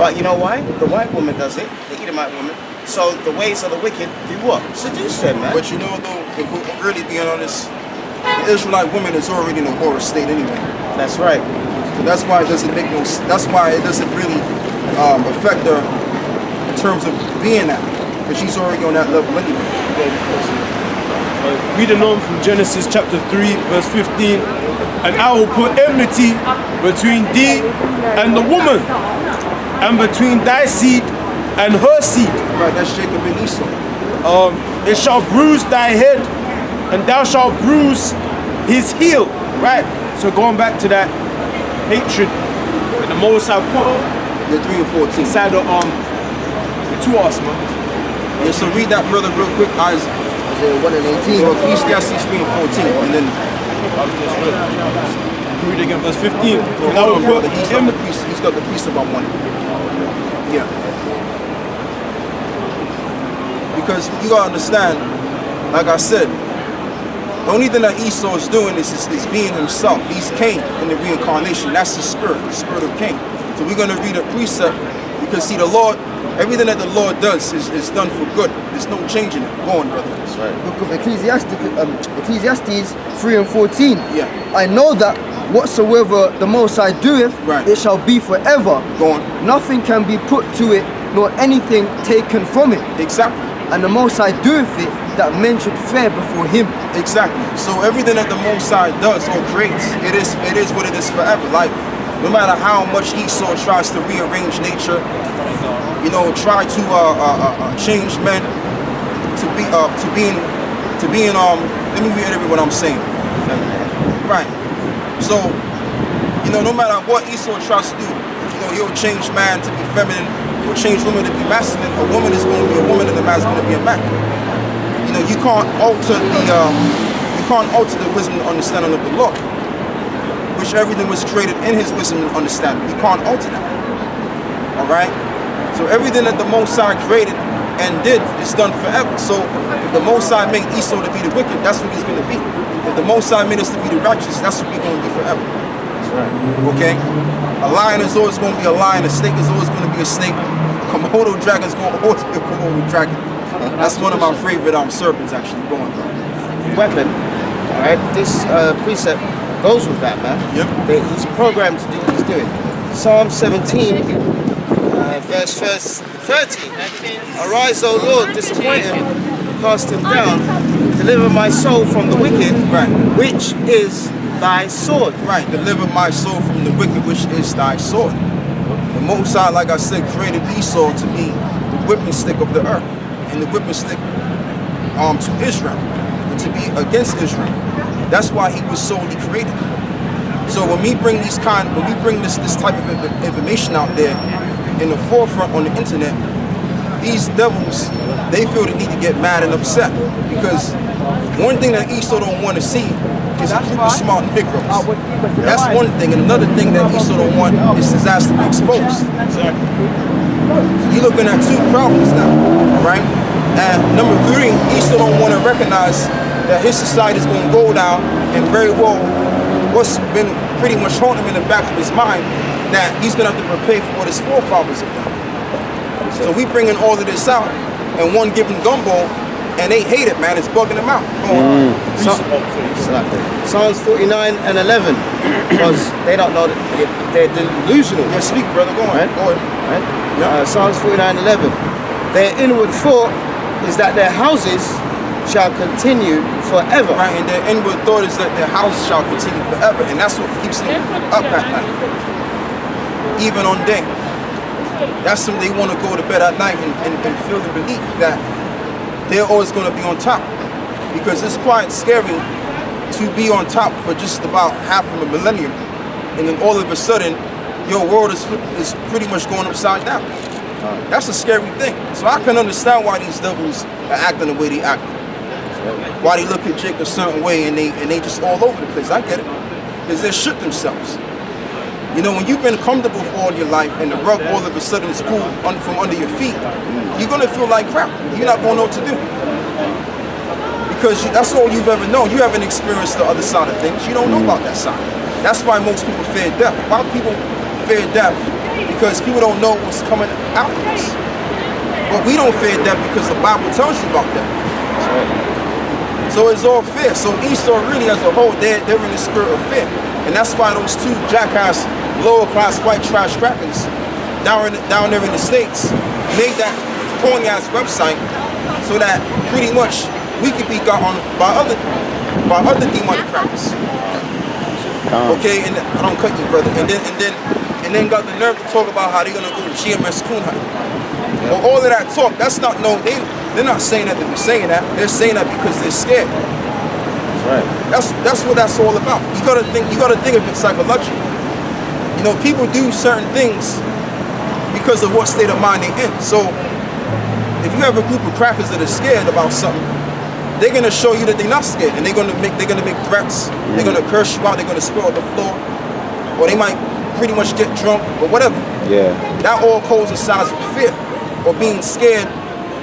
But you know why? The white woman does it, the Edomite woman. So the ways of the wicked do what? Seduce them, man. But you know, though, if we're really being honest, the Israelite woman is already in a horror state anyway. That's right. So that's why it doesn't make no. That's why it doesn't really affect her in terms of being that, because she's already on that level anyway. Reading on from Genesis chapter 3, verse 15, and I will put enmity between thee and the woman, and between thy seed and her seed. Right, that's Jacob and Esau. It shall bruise thy head, and thou shalt bruise his heel. Right. So going back to that hatred that the Most High put Yeah, 3 and 14. inside the to us, man. Yeah, so read that, brother, real quick. Isaiah 1 and 18. So Ecclesiastes 3 and 14, and then read again, verse 15. And I hold will on, brother. put He's got the priest about one. Yeah. Because you gotta understand, like I said, the only thing that Esau is doing is being himself. He's Cain in the reincarnation. That's the spirit of Cain. So we're gonna read a precept, because see, the Lord, everything that the Lord does is done for good. There's no changing it. Go on, brother. That's right. Book of Ecclesiastes 3 and 14. Yeah. I know that whatsoever the Most High doeth, Right. it shall be forever. Go on. Nothing can be put to it, nor anything taken from it. Exactly. And the Most High doeth it, that men should fare before him. Exactly. So everything that the Most High does or creates, it is what it is forever. Like, no matter how much Esau tries to rearrange nature, you know, try to change men to being let me reiterate what I'm saying. Right. So, you know, no matter what Esau tries to do, you know, he'll change man to be feminine, he'll change woman to be masculine. A woman is going to be a woman and a man is going to be a man. You know, you can't alter the wisdom and understanding of the Lord, which everything was created in his wisdom and understanding. You can't alter that. Alright? So everything that the Most High created and did is done forever. So if the Most High made Esau to be the wicked, that's what he's going to be. If the Most High made us to be the righteous, that's what we're going to be forever. That's right. Okay? A lion is always going to be a lion. A snake is always going to be a snake. A Komodo dragon is going to always be a Komodo dragon. That's one of my favorite serpents, actually. Going on. Weapon. All right. This precept goes with that, man. Yep. He's programmed to do what he's doing. Psalm 17, verse 13. Arise, O Lord, disappoint him, cast him down, deliver my soul from the wicked, Right. which is thy sword. Right. Deliver my soul from the wicked, which is thy sword. The Most High, like I said, created Esau to be the whipping stick of the earth, and the whipping stick to Israel, and to be against Israel. That's why he was solely created. So when we bring this type of information out there in the forefront on the internet, these devils, they feel the need to get mad and upset, because one thing that Esau don't want to see is a group of smart Negroes. That's one thing, and another thing that Esau don't want is disaster to be exposed. So you're looking at two problems now, right? And number three, Esau don't want to recognize that his society is going to go down, and very well, what's been pretty much haunting him in the back of his mind, that he's going to have to prepare for what his forefathers have done. So we bringing all of this out, and one giving gumbo, and they hate it, man. It's bugging them out. Psalms 49 and 11, because they don't know that they're delusional. Yeah, speak, brother. Go on. Right? Go ahead. Right? Yeah. Psalms 49 and 11. Their inward thought is that their houses shall continue forever. Right, and their inward thought is that their house shall continue forever, and that's what keeps them up at night, even on day. That's when they want to go to bed at night and feel the belief that they're always going to be on top, because it's quite scary to be on top for just about half of a millennium, and then all of a sudden your world is pretty much going upside down. That's a scary thing. So I can understand why these devils are acting the way they act, why they look at Jake a certain way, and they just all over the place. I get it, because they shook themselves. You know, when you've been comfortable for all your life and the rug all of a sudden is pulled from under your feet, you're going to feel like crap. You're not going to know what to do. Because that's all you've ever known. You haven't experienced the other side of things. You don't know about that side. That's why most people fear death. Why do people fear death? because people don't know what's coming afterwards. But we don't fear death because the Bible tells you about death. So it's all fear. So Esau really as a whole, they're in the spirit of fear. And that's why those two jackass, lower class white trash crackers down there in the States made that corny ass website so that pretty much we could be got on by other demonic crackers. Okay, and I don't cut you, brother. And then got the nerve to talk about how they're gonna go to GMS Kunheim. Well, all of that talk, that's not no. They're not saying that to be saying that. They're saying that because they're scared. Right. That's what that's all about. You gotta think of it psychologically. You know, people do certain things because of what state of mind they're in. So if you have a group of crackers that are scared about something, they're gonna show you that they're not scared, and they're gonna make threats. They're gonna curse you out. They're gonna spit on the floor, or they might pretty much get drunk or whatever. Yeah. That all coincides with fear or being scared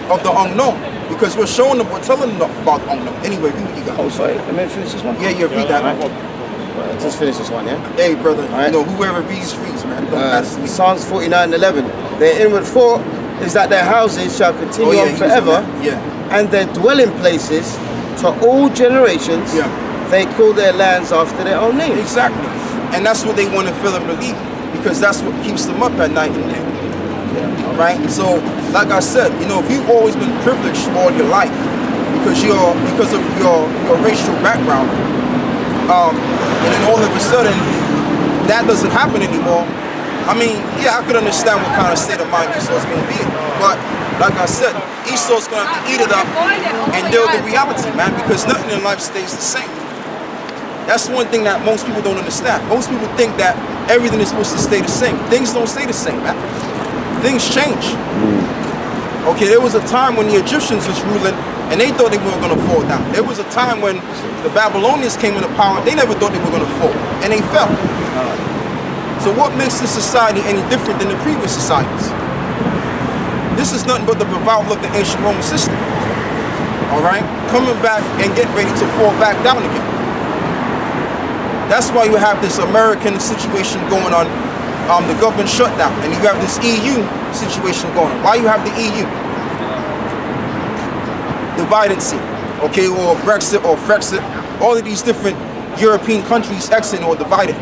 of the unknown, because we're showing them, we're telling them about the unknown. Anyway, read what you got. Oh, sorry. Let me finish this one. Yeah, read that. Right. Just finish this one, yeah? Hey, brother, Right. you know, whoever reads, man. Don't ask me. Psalms 49:11. Their inward thought is that their houses shall continue on he's forever, on that. Yeah. and their dwelling places to all generations. Yeah. They call their lands after their own names. Exactly. And that's what they want to feel and believe, because that's what keeps them up at night and day. All right. So, like I said, you know, if you've always been privileged all your life because of your racial background, and then all of a sudden that doesn't happen anymore. I mean, yeah, I could understand what kind of state of mind Esau's going to be in, but like I said, Esau's going to have to eat it up and deal with the reality, man, because nothing in life stays the same. That's one thing that most people don't understand. Most people think that everything is supposed to stay the same. Things don't stay the same, man. Things change. Okay, there was a time when the Egyptians was ruling and they thought they weren't going to fall down. There was a time when the Babylonians came into power, they never thought they were going to fall, and they fell. So what makes this society any different than the previous societies? This is nothing but the revival of the ancient Roman system. All right? Coming back and getting ready to fall back down again. That's why you have this American situation going on, the government shutdown, and you have this EU situation going on. Why you have the EU? Divide and see, okay, or Brexit or Frexit, all of these different European countries exiting or divided.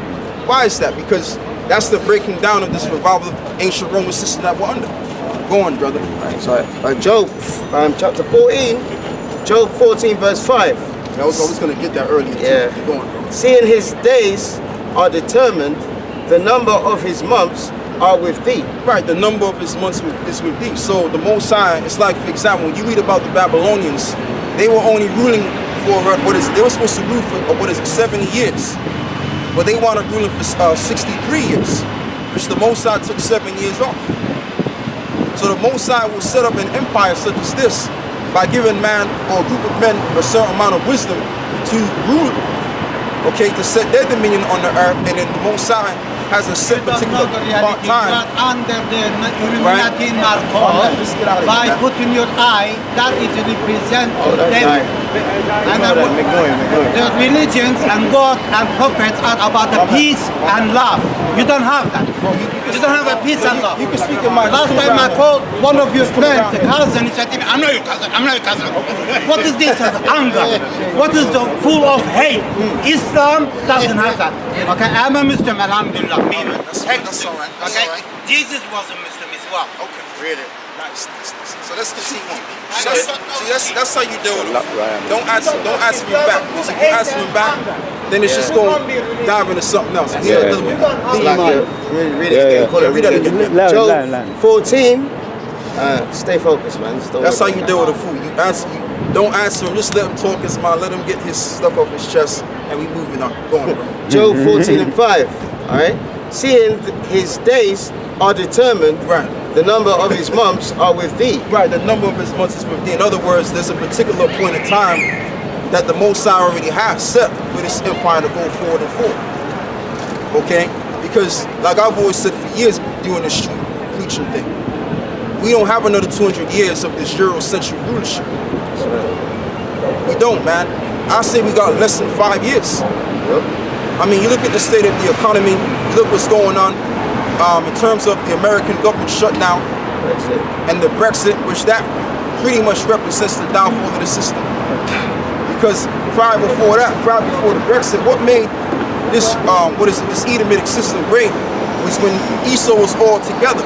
Why is that? Because that's the breaking down of this revival of ancient Roman system that we're under. Go on, brother. Right, so Job chapter 14, Job 14 verse 5. I was going to get that earlier. Yeah. Keep going, bro. Seeing his days are determined, the number of his months are with thee. Right, the number of his months is with thee. So the Most High, it's like, for example, when you read about the Babylonians, they were only ruling for, they were supposed to rule for, 70 years. But they wound up ruling for 63 years, which the Most High took 7 years off. So the Most High will set up an empire such as this by giving man or a group of men a certain amount of wisdom to rule, okay, to set their dominion on the earth, and then the Most High has a set particular time. Under the Illuminati narco, by putting your eye, that is represent them. And the religions and God and prophets are about the peace and love. You don't have that. You don't have a peace and love. You can speak in my Last time I called one of your friends, a cousin, he said to me, I'm not your cousin, I'm not your cousin. What is this? Anger. What is the full of hate? Islam doesn't have that. Okay, I'm a Muslim, alhamdulillah. That's all right. That's Okay, all right. Jesus was a Muslim as well. Okay, really? Nice. So let's continue on. See, that's how you deal with it. Don't answer me back. Because if you answer me back, then it's just going to dive into something else. Read it again. Read that again. Job 14. Stay focused, man. That's how you deal with a fool. Don't answer him. Just let him talk his mind. Let him get his stuff off his chest, and we moving on. Go on, bro. Job 14 and 5. All right. Seeing his days are determined, Right. the number of his months are with thee. Right, the number of his months is with thee. In other words, there's a particular point in time that the Most High already has set for this empire to go forward and forward. Okay? Because, like I've always said for years doing this street preaching thing, we don't have another 200 years of this Eurocentric rulership. We don't, man. I say we got less than 5 years. I mean, you look at the state of the economy, you look what's going on. in terms of the American government shutdown and the Brexit, which that pretty much represents the downfall of the system. Because prior before the Brexit, what made this this Edomitic system great was when Esau was all together.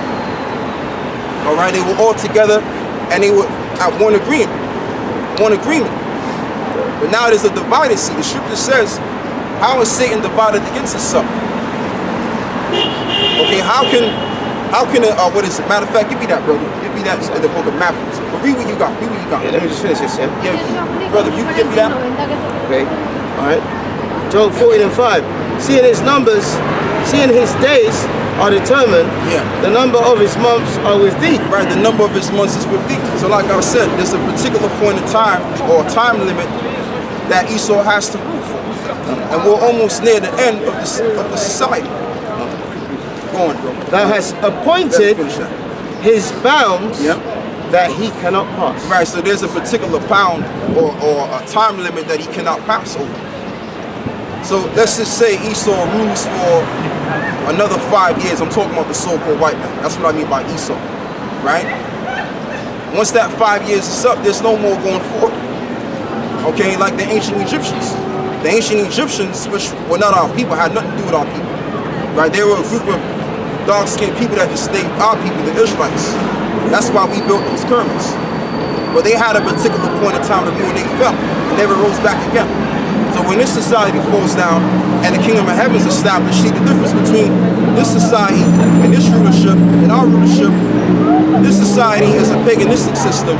All right, they were all together and they were at one agreement. But now there's a divided seed. The scripture says, how is Satan divided against himself? Okay, how can what is it? Matter of fact, give me that, brother. Give me that in the book of Matthew. But read what you got. Yeah, let me just finish this, yeah? Yeah, brother, you can give me that. Okay, all right. Job 14:5. Seeing his days are determined, the number of his months are with thee. Right, the number of his months is with thee. So like I said, there's a particular point in time or time limit that Esau has to rule for. And we're almost near the end of the society. Go on, bro. Thou hast appointed his bounds that he cannot pass. Right, so there's a particular bound or a time limit that he cannot pass over. So let's just say Esau rules for another 5 years. I'm talking about the so-called white man. That's what I mean by Esau, right? Once that 5 years is up, there's no more going forward. Okay, like the ancient Egyptians. The ancient Egyptians, which were not our people, had nothing to do with our people, right? They were a group of dark-skinned people that enslaved our people, the Israelites. That's why we built those pyramids. But they had a particular point in time when they fell and never rose back again. So when this society falls down and the kingdom of heaven is established, see the difference between this society and this rulership and our rulership. This society is a paganistic system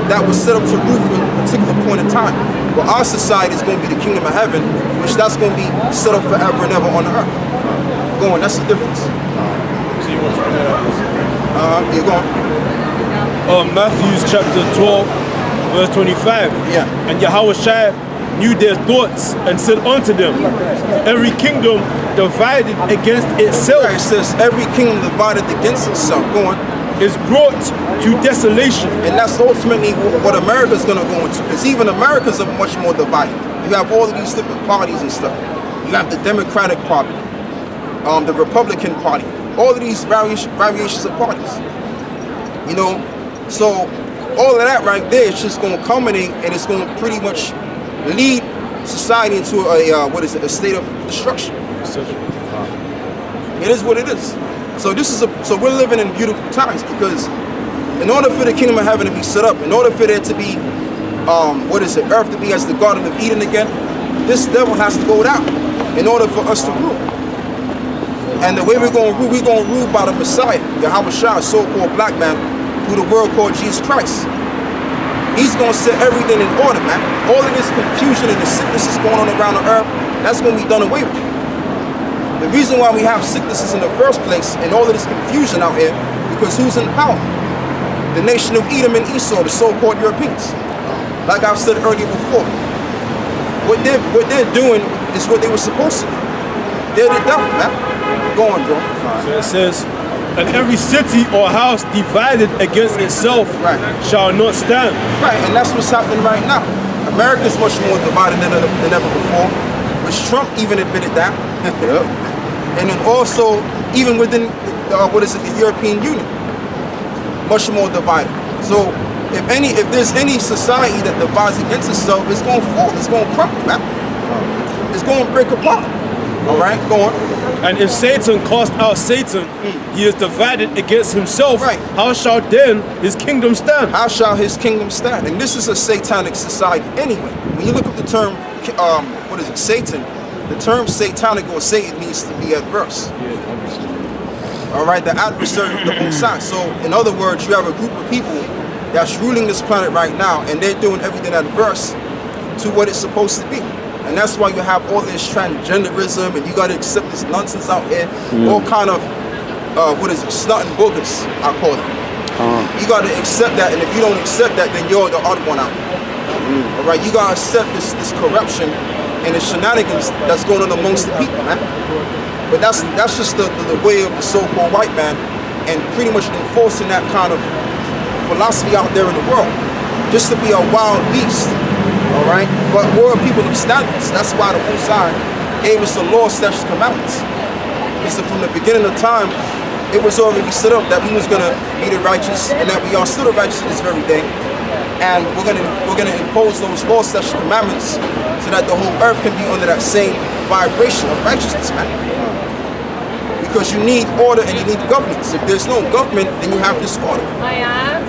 that was set up to rule for a particular point in time. But our society is going to be the kingdom of heaven, which that's going to be set up forever and ever on the earth. Go on, that's the difference. So you want to bring that up? You're going. Matthew chapter 12, verse 25. Yeah. And Yahushua knew their thoughts and said unto them, every kingdom divided against itself It says every kingdom divided against itself. Go on. is brought to desolation. And that's ultimately what America's going to go into. Because even America's are much more divided. You have all of these different parties and stuff. You have the Democratic Party, the Republican Party, all of these variations of parties. You know, so all of that right there is just going to culminate and it's going to pretty much lead society into a state of destruction. It is what it is. So so we're living in beautiful times because in order for the kingdom of heaven to be set up, in order for there to be earth to be as the Garden of Eden again, this devil has to go down in order for us to rule. And the way we're going to rule by the Messiah, Yahushua, so-called black man, who the world called Jesus Christ. He's going to set everything in order, man. All of this confusion and the sickness is going on around the earth, that's going to be done away with. The reason why we have sicknesses in the first place and all of this confusion out here, because who's in power? The nation of Edom and Esau, the so-called Europeans. Like I've said earlier before, what they're doing is what they were supposed to do. They're the devil, man. Go on, bro. So it says, and every city or house divided against itself shall not stand. Right, and that's what's happening right now. America's much more divided than ever before, which Trump even admitted that. And then also, even within, the European Union, much more divided. So, if there's any society that divides against itself, it's going to fall, it's going to crumble, man. It's going to break apart. All right, go on. And if Satan cast out Satan, he is divided against himself. Right. How shall then his kingdom stand? How shall his kingdom stand? And this is a satanic society anyway. When you look up the term, Satan, the term satanic or Satan means to be adverse. All right, the adversary of the Most High. So, in other words, you have a group of people that's ruling this planet right now, and they're doing everything adverse to what it's supposed to be. And that's why you have all this transgenderism, and you got to accept this nonsense out here. All kind of, snot and boogers, I call it. You got to accept that, and if you don't accept that, then you're the odd one out. All right, you got to accept this corruption and the shenanigans that's going on amongst the people, man. But that's just the way of the so-called white man, and pretty much enforcing that kind of philosophy out there in the world, just to be a wild beast. All right, but we're a people of standards. That's why the Most High gave us the law, statutes, commandments. Because from the beginning of time, it was already set up that we was gonna be the righteous, and that we are still the righteous to this very day. And we're gonna impose those laws, such commandments, so that the whole earth can be under that same vibration of righteousness, man. Because you need order and you need governance. If there's no government, then you have disorder. I am.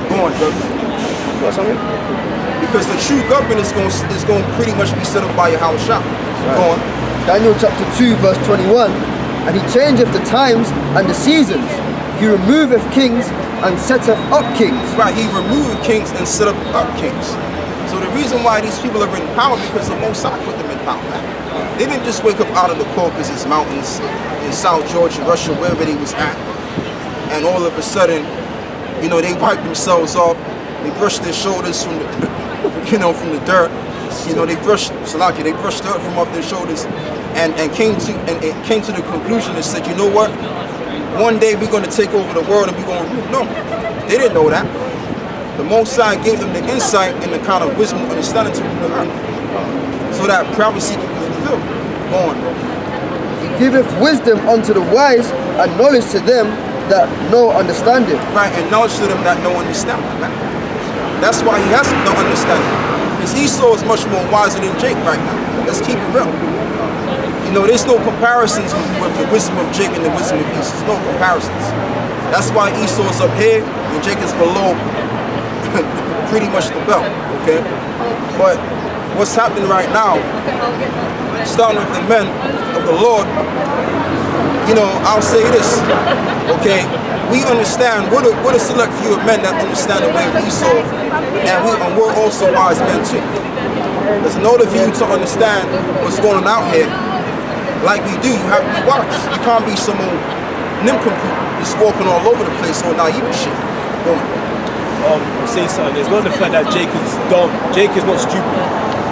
Go on, brother. Because the true government is going to pretty much be set up by your house shop. Go on. Daniel chapter 2 verse 21. And he changeth the times and the seasons. He removeth kings and setteth up kings. Right, he removed kings and set up kings. So the reason why these people are in power, because the Most High put them in power, man. They didn't just wake up out of the Caucasus Mountains in South Georgia, Russia, wherever they was at, and all of a sudden, you know, they wiped themselves off. They brushed their shoulders from the, you know, from the dirt. You know, they brushed dirt from off their shoulders, and came to the conclusion and said, you know what? One day we're going to take over the world and we're going to rule. No, they didn't know that. The Most High gave them the insight and the kind of wisdom and understanding to rule the earth, so that prophecy can be fulfilled. Go on, bro. He giveth wisdom unto the wise and knowledge to them that no understanding. Right, and knowledge to them that no understand, man. That's why he has no understanding. Because Esau is much more wiser than Jake right now. Let's keep it real. You know, there's no comparisons with the wisdom of Jake and the wisdom of Esau. There's no comparisons. That's why Esau is up here and Jake is below pretty much the belt, okay? But what's happening right now, starting with the men of the Lord, you know, I'll say this, okay? We understand, we're a select few of men that understand the way of Esau, and we're also wise men too. Because in order for you to understand what's going on out here, like we do, you have to be wise. You can't be some old nincompoop just walking all over the place on naive shit. Say something. It's not the fact that Jake is dumb. Jake is not stupid.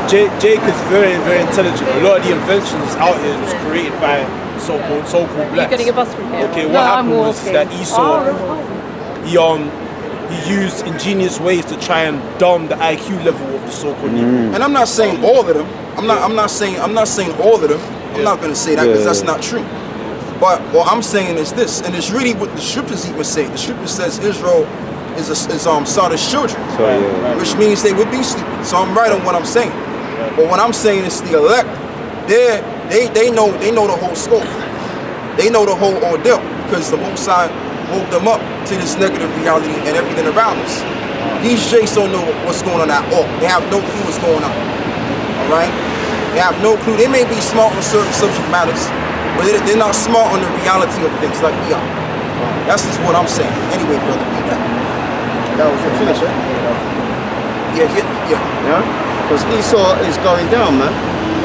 Jake is very, very intelligent. A lot of the inventions out here was created by so-called blacks. You're getting a bus from here. Okay, what happened was that Esau, he used ingenious ways to try and dumb the IQ level of the so-called Negro. And I'm not saying all of them. I'm not saying all of them. I'm not going to say that because that's not true. But what I'm saying is this, and it's really what the scriptures even say. The scripture says Israel is Sodom's children, which means they would be stupid. So I'm right on what I'm saying. But what I'm saying is the elect, they know the whole scope. They know the whole ordeal because the Most High woke them up to this negative reality and everything around us. These Jakes don't know what's going on at all. They have no clue what's going on. All right? They have no clue. They may be smart on certain subject matters, but they're not smart on the reality of things like we are. That's just what I'm saying. Anyway, brother, be that. That was it. Finish it. Yeah. Because Esau is going down, man.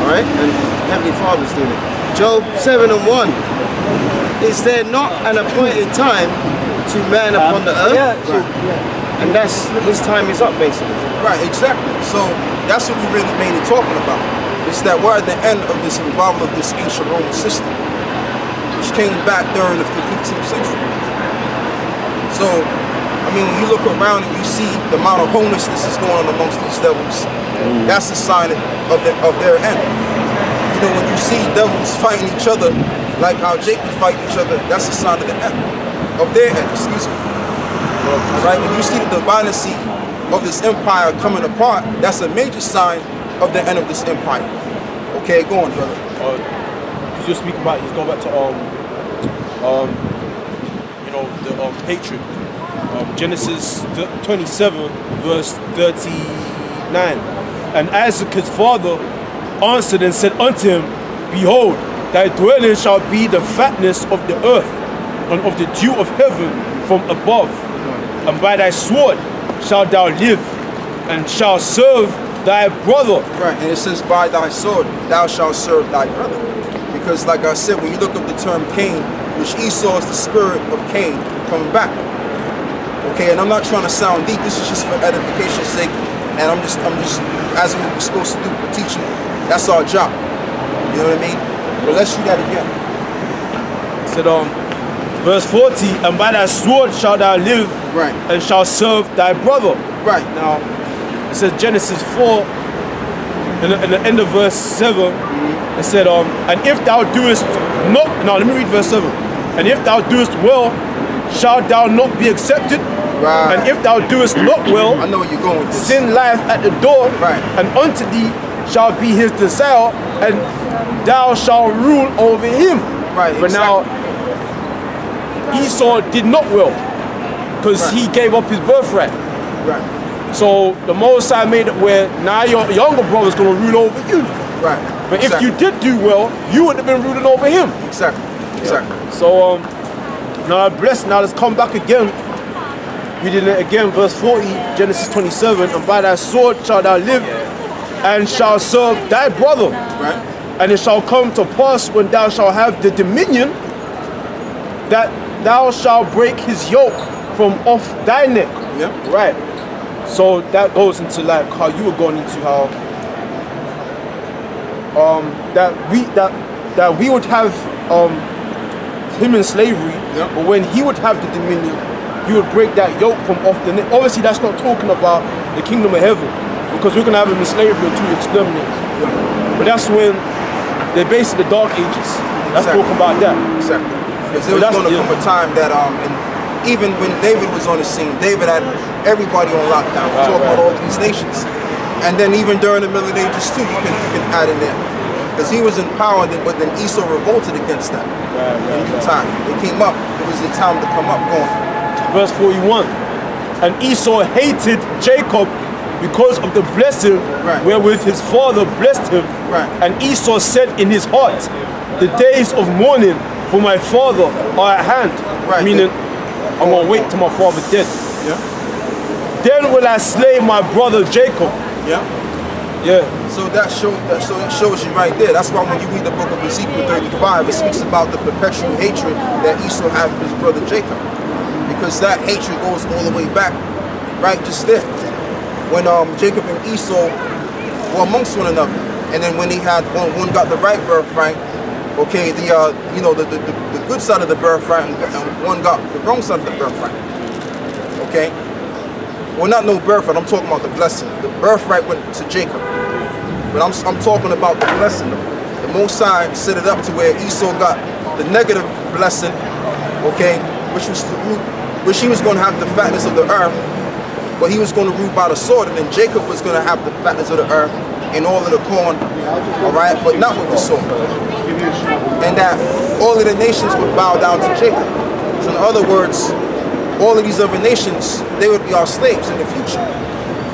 All right? And Heavenly Father's doing it. Job 7:1. Is there not an appointed time to man upon the earth? Right. And that's, his time is up, basically. Right, exactly. So that's what we really mainly talking about. It's that we're at the end of this revival of this ancient Roman system, which came back during the 15th century. So, I mean, when you look around and you see the amount of homelessness that's going on amongst these devils, that's a sign of their end. You know, when you see devils fighting each other, like how Jake would fight each other, that's a sign of the end, of their end, excuse me. Right? When you see the divinity of this empire coming apart, that's a major sign of the end of this empire. Okay, go on, brother. Because you're speaking about, he's going back to you know, the hatred. Genesis 27, verse 39. And Isaac his father answered and said unto him, Behold, thy dwelling shall be the fatness of the earth, and of the dew of heaven from above. And by thy sword shalt thou live, and shalt serve thy brother. Right, and it says, by thy sword thou shalt serve thy brother. Because like I said, when you look up the term Cain, which Esau is the spirit of Cain coming back. Okay, and I'm not trying to sound deep, this is just for edification's sake, and I'm just as we're supposed to do, we're teaching. That's our job. You know what I mean? But let's read that again. It said, verse 40, and by thy sword shalt thou live, Right. and shalt serve thy brother. Right. Now, it says Genesis 4, in the end of verse 7, it said, and if thou doest not, now let me read verse 7. And if thou doest well, shalt thou not be accepted? Right. And if thou doest not well, I know where you're going with this. sin lieth at the door, Right. and unto thee shall be his desire, and thou shalt rule over him. Right, But now, Esau did not well, because Right. he gave up his birthright. Right. So the Most High made it where now your younger brother's going to rule over you. Right. But if you did do well, you would have been ruling over him. Exactly. Exactly. So now blessed. Now let's come back again. Reading it again, verse 40, Genesis 27. And by thy sword shalt thou live, and shalt serve thy brother. Right. And it shall come to pass when thou shalt have the dominion, that thou shalt break his yoke from off thy neck. Yeah. Right. So that goes into like how you were going into how that we would have him in slavery, Yeah. but when he would have the dominion, he would break that yoke from off the neck. Obviously, that's not talking about the kingdom of heaven, because we're gonna have him in slavery until he exterminates. But that's when they're based in the dark ages. That's Exactly. talking about that. Exactly. Because So there was that's- going to yeah. come a time that, and even when David was on the scene, David had everybody on lockdown. We're talking about all these nations. And then even during the Middle Ages too, you can add in there. Because he was in power, but then Esau revolted against that. In due time. They came up. It was the time to come up going. Verse 41. And Esau hated Jacob because of the blessing Right. wherewith his father blessed him. Right. And Esau said in his heart, the days of mourning for my father are at hand. Right. Meaning, I'm going to wait till my father dead. Yeah. Then will I slay my brother Jacob. Yeah. Yeah. So that shows you right there. That's why when you read the book of Ezekiel 35, it speaks about the perpetual hatred that Esau had for his brother Jacob. Because that hatred goes all the way back, right just there. When Jacob and Esau were amongst one another. And then when he had one got the right birthright, okay, the good side of the birthright, and one got the wrong side of the birthright. Okay? Well, not no birthright, I'm talking about the blessing. The birthright went to Jacob. But I'm talking about the blessing. The Most High set it up to where Esau got the negative blessing, okay, which was the root, which he was going to have the fatness of the earth, but he was going to rule by the sword, and then Jacob was going to have the fatness of the earth and all of the corn, all right, but not with the sword. And that all of the nations would bow down to Jacob. So in other words, all of these other nations, they would be our slaves in the future.